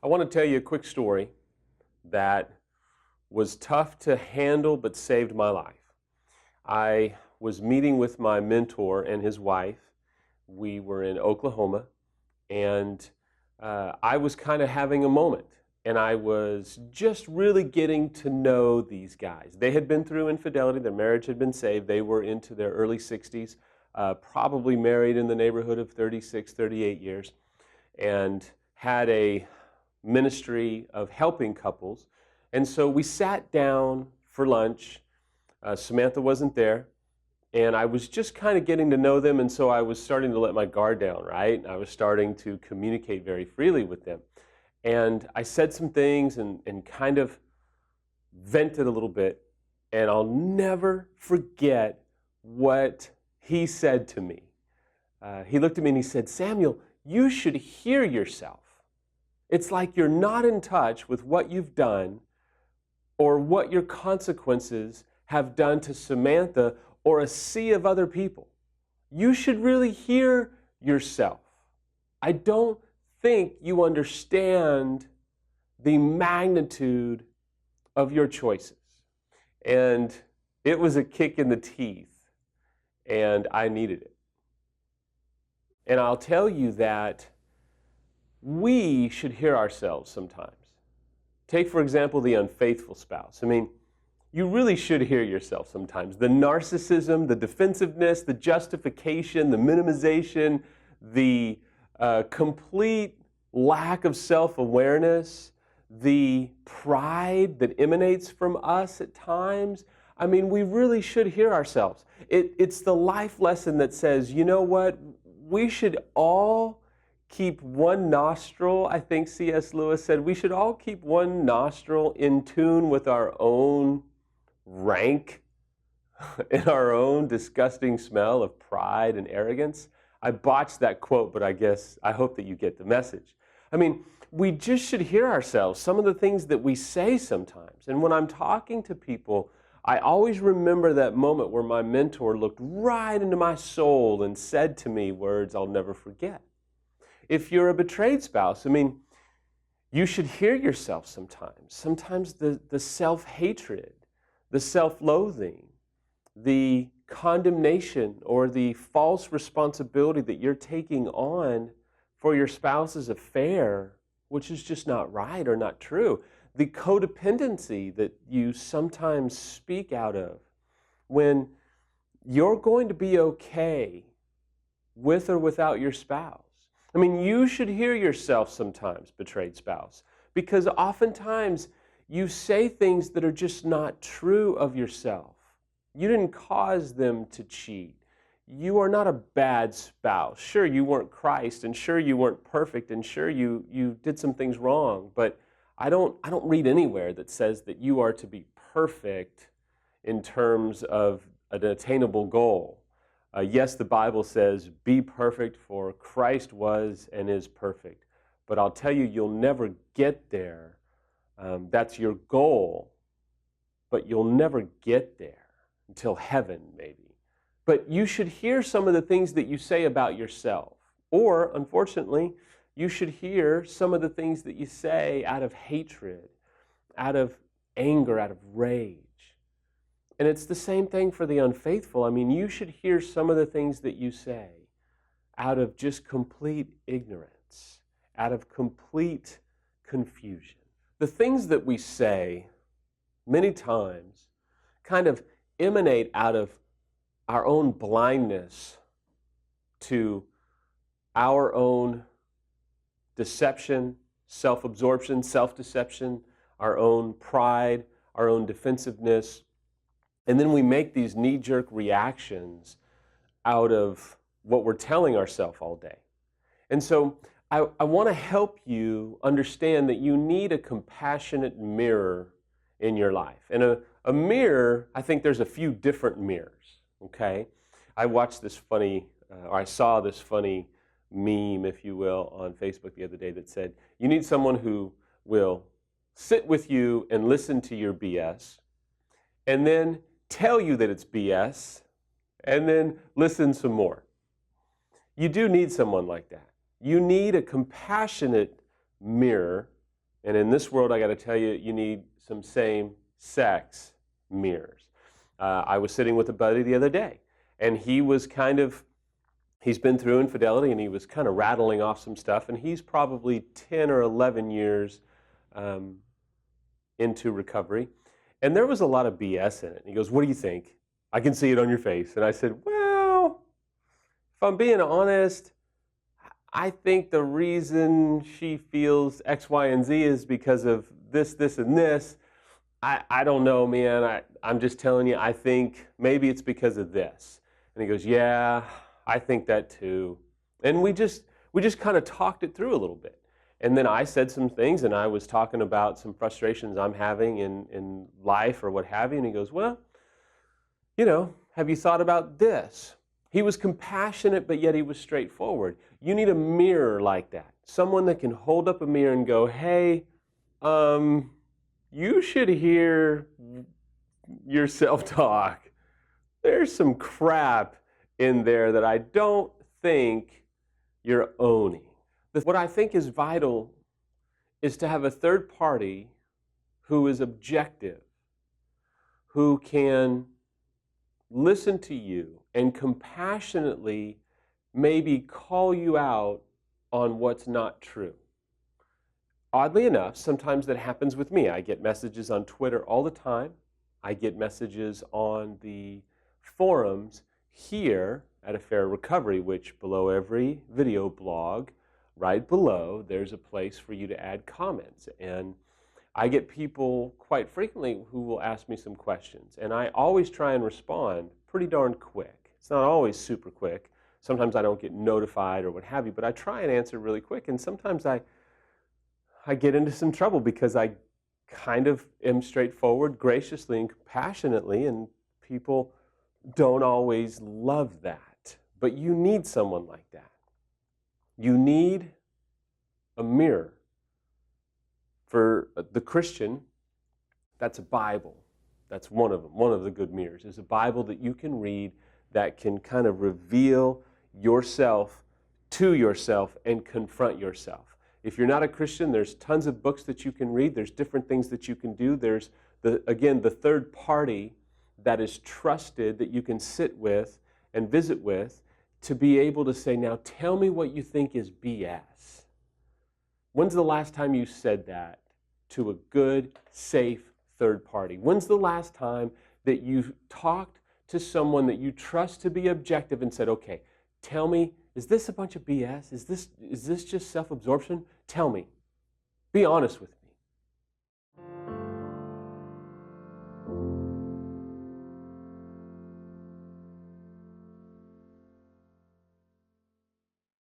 I want to tell you a quick story that was tough to handle but saved my life. I was meeting with my mentor and his wife. We were in Oklahoma, and I was kind of having a moment, and I was just really getting to know these guys. They had been through infidelity. Their marriage had been saved. They were into their early 60s, probably married in the neighborhood of 36, 38 years, and had a ministry of helping couples. And so we sat down for lunch. Samantha wasn't there, and I was just kind of getting to know them, and so I was starting to let my guard down, right? I was starting to communicate very freely with them. And I said some things and kind of vented a little bit, and I'll never forget what he said to me. He looked at me and he said, "Samuel, you should hear yourself. It's like you're not in touch with what you've done or what your consequences have done to Samantha or a sea of other people. You should really hear yourself. I don't think you understand the magnitude of your choices." And it was a kick in the teeth, and I needed it. And I'll tell you that we should hear ourselves sometimes. Take, for example, the unfaithful spouse. I mean, you really should hear yourself sometimes. The narcissism, the defensiveness, the justification, the minimization, the complete lack of self-awareness, the pride that emanates from us at times. I mean, we really should hear ourselves. It's the life lesson that says, you know what, we should all keep one nostril. I think C.S. Lewis said we should all keep one nostril in tune with our own rank and our own disgusting smell of pride and arrogance. I botched that quote, but I hope that you get the message. I mean, we just should hear ourselves, some of the things that we say sometimes. And when I'm talking to people, I always remember that moment where my mentor looked right into my soul and said to me words I'll never forget. If you're a betrayed spouse, I mean, you should hear yourself sometimes. Sometimes the self-hatred, the self-loathing, the condemnation, or the false responsibility that you're taking on for your spouse's affair, which is just not right or not true. The codependency that you sometimes speak out of when you're going to be okay with or without your spouse. I mean, you should hear yourself sometimes, betrayed spouse, because oftentimes you say things that are just not true of yourself. You didn't cause them to cheat. You are not a bad spouse. Sure, you weren't Christ, and sure, you weren't perfect, and sure, you did some things wrong, but I don't read anywhere that says that you are to be perfect in terms of an attainable goal. Yes, the Bible says, be perfect, for Christ was and is perfect. But I'll tell you, you'll never get there. That's your goal, but you'll never get there until heaven, maybe. But you should hear some of the things that you say about yourself. Or, unfortunately, you should hear some of the things that you say out of hatred, out of anger, out of rage. And it's the same thing for the unfaithful. I mean, you should hear some of the things that you say out of just complete ignorance, out of complete confusion. The things that we say many times kind of emanate out of our own blindness to our own deception, self-absorption, self-deception, our own pride, our own defensiveness. And then we make these knee-jerk reactions out of what we're telling ourselves all day. And so I want to help you understand that you need a compassionate mirror in your life. And a mirror, I think there's a few different mirrors, okay? I watched this funny, or I saw this funny meme, if you will, on Facebook the other day that said, you need someone who will sit with you and listen to your BS, and then tell you that it's BS, and then listen some more. You do need someone like that. You need a compassionate mirror, and in this world, I got to tell you, you need some same-sex mirrors. I was sitting with a buddy the other day, and he's been through infidelity, and he was kind of rattling off some stuff, and he's probably 10 or 11 years into recovery, and there was a lot of BS in it. And he goes, "What do you think? I can see it on your face." And I said, "Well, if I'm being honest, I think the reason she feels X, Y, and Z is because of this, this, and this. I don't know, man. I'm just telling you, I think maybe it's because of this." And he goes, "Yeah, I think that too." And we just kind of talked it through a little bit. And then I said some things, and I was talking about some frustrations I'm having in life or what have you. And he goes, "Well, have you thought about this?" He was compassionate, but yet he was straightforward. You need a mirror like that. Someone that can hold up a mirror and go, "Hey, you should hear yourself talk. There's some crap in there that I don't think you're owning." What I think is vital is to have a third party who is objective, who can listen to you and compassionately maybe call you out on what's not true. Oddly enough, sometimes that happens with me. I get messages on Twitter all the time. I get messages on the forums here at A Fair Recovery, which below every video blog, right below, there's a place for you to add comments. And I get people quite frequently who will ask me some questions. And I always try and respond pretty darn quick. It's not always super quick. Sometimes I don't get notified or what have you, but I try and answer really quick. And sometimes I get into some trouble because I kind of am straightforward, graciously and compassionately, and people don't always love that. But you need someone like that. You need a mirror. For the Christian, that's a Bible. That's one of them. One of the good mirrors is a Bible that you can read that can kind of reveal yourself to yourself and confront yourself. If you're not a Christian, there's tons of books that you can read. There's different things that you can do. There's, the third party that is trusted that you can sit with and visit with to be able to say, "Now tell me what you think is BS." When's the last time you said that to a good, safe third party? When's the last time that you talked to someone that you trust to be objective and said, "Okay, tell me, is this a bunch of BS? Is this just self-absorption? Tell me. Be honest with me."